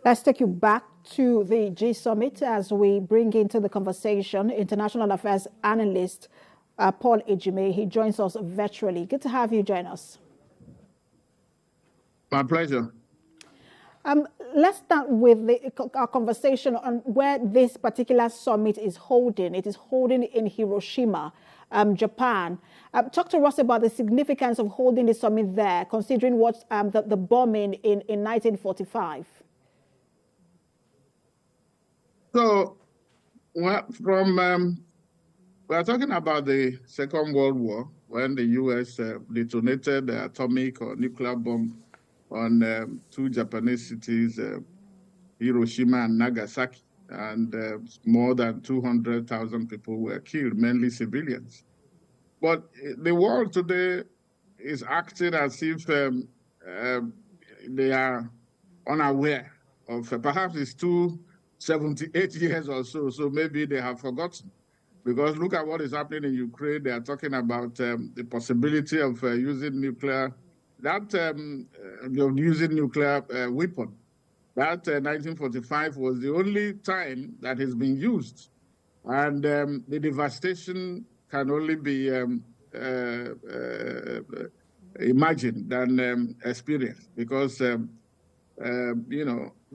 Let's take you back to the G Summit as we bring into the conversation International Affairs Analyst Paul Ejime. He joins us virtually. Good to have you join us. My pleasure. Let's start with our conversation on where this particular summit is holding. It is holding in Hiroshima, Japan. Talk to us about the significance of holding the summit there, considering what the bombing in 1945. So, we're talking about the Second World War, when the U.S. detonated the atomic or nuclear bomb on two Japanese cities, Hiroshima and Nagasaki, and more than 200,000 people were killed, mainly civilians. But the world today is acting as if they are unaware of perhaps it's 78 years or so, so maybe they have forgotten. Because look at what is happening in Ukraine. They are talking about the possibility of using nuclear, using nuclear weapon. That 1945 was the only time that has been used. And the devastation can only be imagined than experienced, because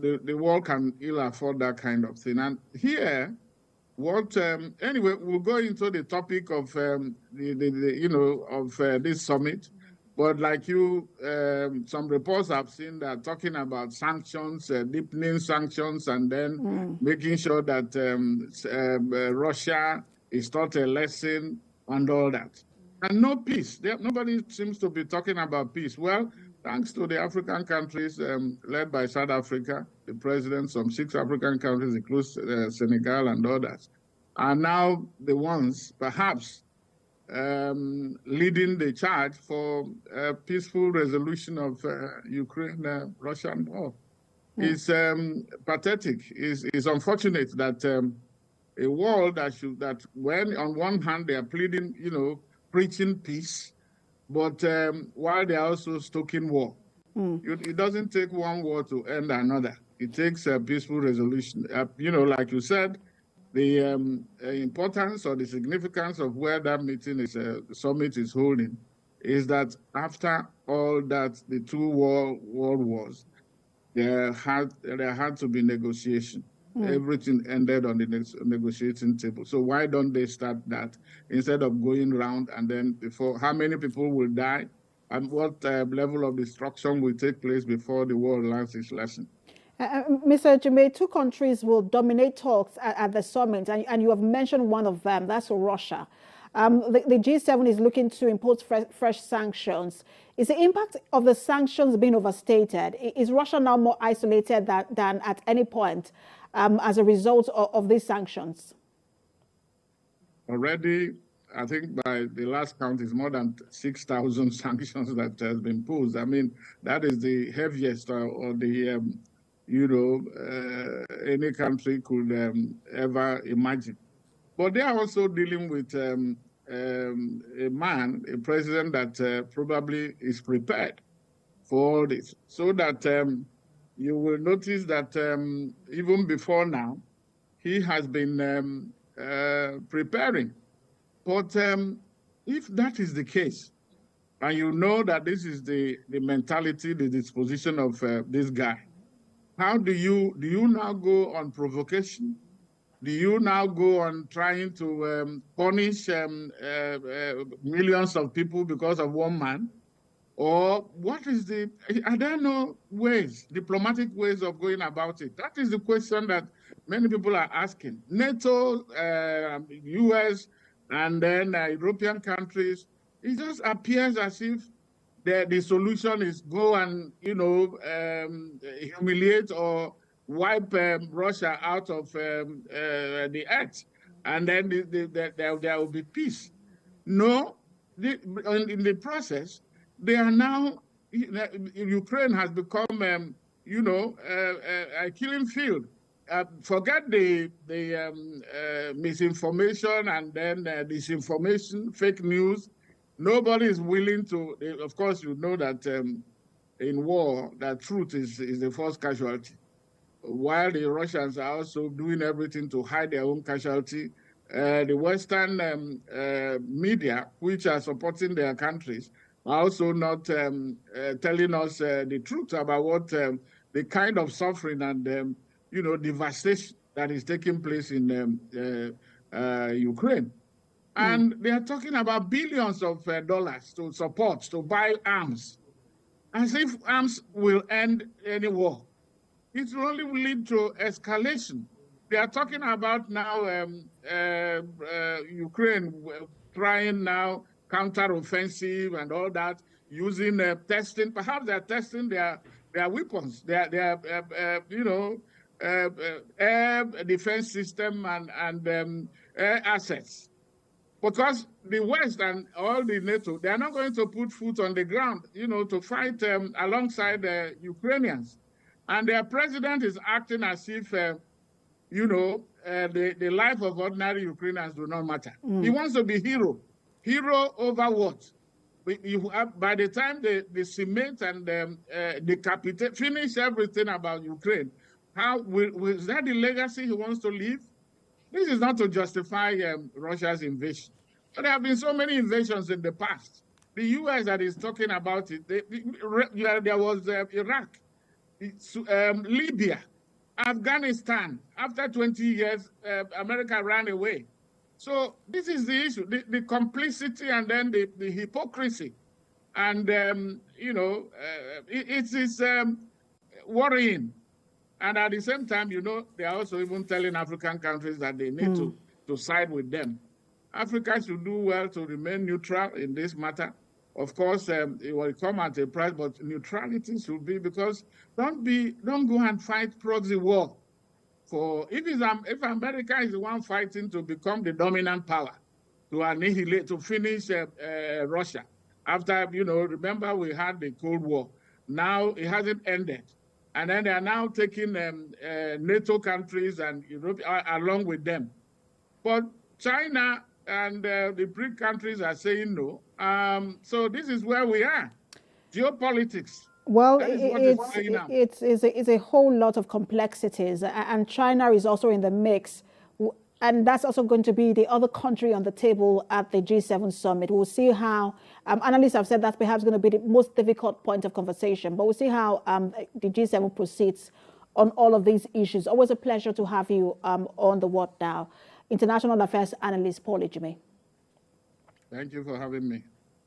the world can ill afford that kind of thing. And here, anyway, we'll go into the topic of this summit. But like some reports I've seen that talking about sanctions, deepening sanctions, and then making sure that Russia is taught a lesson and all that. And no peace. Nobody seems to be talking about peace. Well, thanks to the African countries led by South Africa, the presidents from 6 African countries, including Senegal and others, are now the ones, perhaps, leading the charge for a peaceful resolution of Ukraine-Russian war. It's pathetic. It's unfortunate that a world that when on one hand they are pleading, preaching peace, but while they are also stoking war. It doesn't take one war to end another. It takes a peaceful resolution. Like you said, the importance or the significance of where that meeting is, the summit is holding, is that after all that, the two world wars, there had to be negotiation. Everything ended on the negotiating table. So why don't they start that instead of going around and then how many people will die and what level of destruction will take place before the world learns its lesson? Mr. Ejime, 2 countries will dominate talks at the summit, and you have mentioned one of them, that's Russia. The G7 is looking to impose fresh sanctions. Is the impact of the sanctions being overstated? Is Russia now more isolated than at any point as a result of these sanctions? Already, I think by the last count, is more than 6,000 sanctions that has been imposed. I mean, that is the heaviest or the any country could ever imagine. But they are also dealing with a president that probably is prepared for all this. So that you will notice that even before now, he has been preparing. But if that is the case, and you know that this is the mentality, the disposition of this guy, how do you now go on provocation? Do you now go on trying to punish millions of people because of one man? Or are there no diplomatic ways of going about it? That is the question that many people are asking. NATO, US, and then European countries, it just appears as if the solution is go and, humiliate or wipe Russia out of the earth, and then there will be peace. No, in the process, they are now, Ukraine has become, a killing field. Forget the misinformation and then disinformation, fake news. Nobody is willing to, of course, you know that in war, that truth is the first casualty. while the Russians are also doing everything to hide their own casualty. The Western media, which are supporting their countries, are also not telling us the truth about what the kind of suffering and devastation that is taking place in Ukraine. And they are talking about billions of dollars to support, to buy arms, as if arms will end any war. It will only lead to escalation. They are talking about now Ukraine trying now counteroffensive and all that, using testing. Perhaps they are testing their weapons, their air defense system and air assets. Because the West and all the NATO, they are not going to put foot on the ground, to fight alongside the Ukrainians. And their president is acting as if, the life of ordinary Ukrainians do not matter. He wants to be hero. Hero over what? By the time they cement and decapitate, finish everything about Ukraine, is that the legacy he wants to leave? This is not to justify Russia's invasion. But there have been so many invasions in the past. The U.S. that is talking about it, there was Iraq, Libya, Afghanistan. After 20 years, America ran away. So this is the issue, the complicity and then the hypocrisy. And, it is worrying. And at the same time, they are also even telling African countries that they need to side with them. Africa should do well to remain neutral in this matter. Of course, it will come at a price, but neutrality should be, because don't go and fight proxy war. If America is the one fighting to become the dominant power, to annihilate, to finish Russia. After, remember we had the Cold War. Now it hasn't ended. And then they are now taking NATO countries and Europe along with them. But China and the BRIC countries are saying no. So this is where we are. Geopolitics. Well, it's a whole lot of complexities, and China is also in the mix. And that's also going to be the other country on the table at the G7 summit. We'll see how, analysts have said that's perhaps going to be the most difficult point of conversation, but we'll see how the G7 proceeds on all of these issues. Always a pleasure to have you on the What Now. International Affairs Analyst Paul Ejime. Thank you for having me.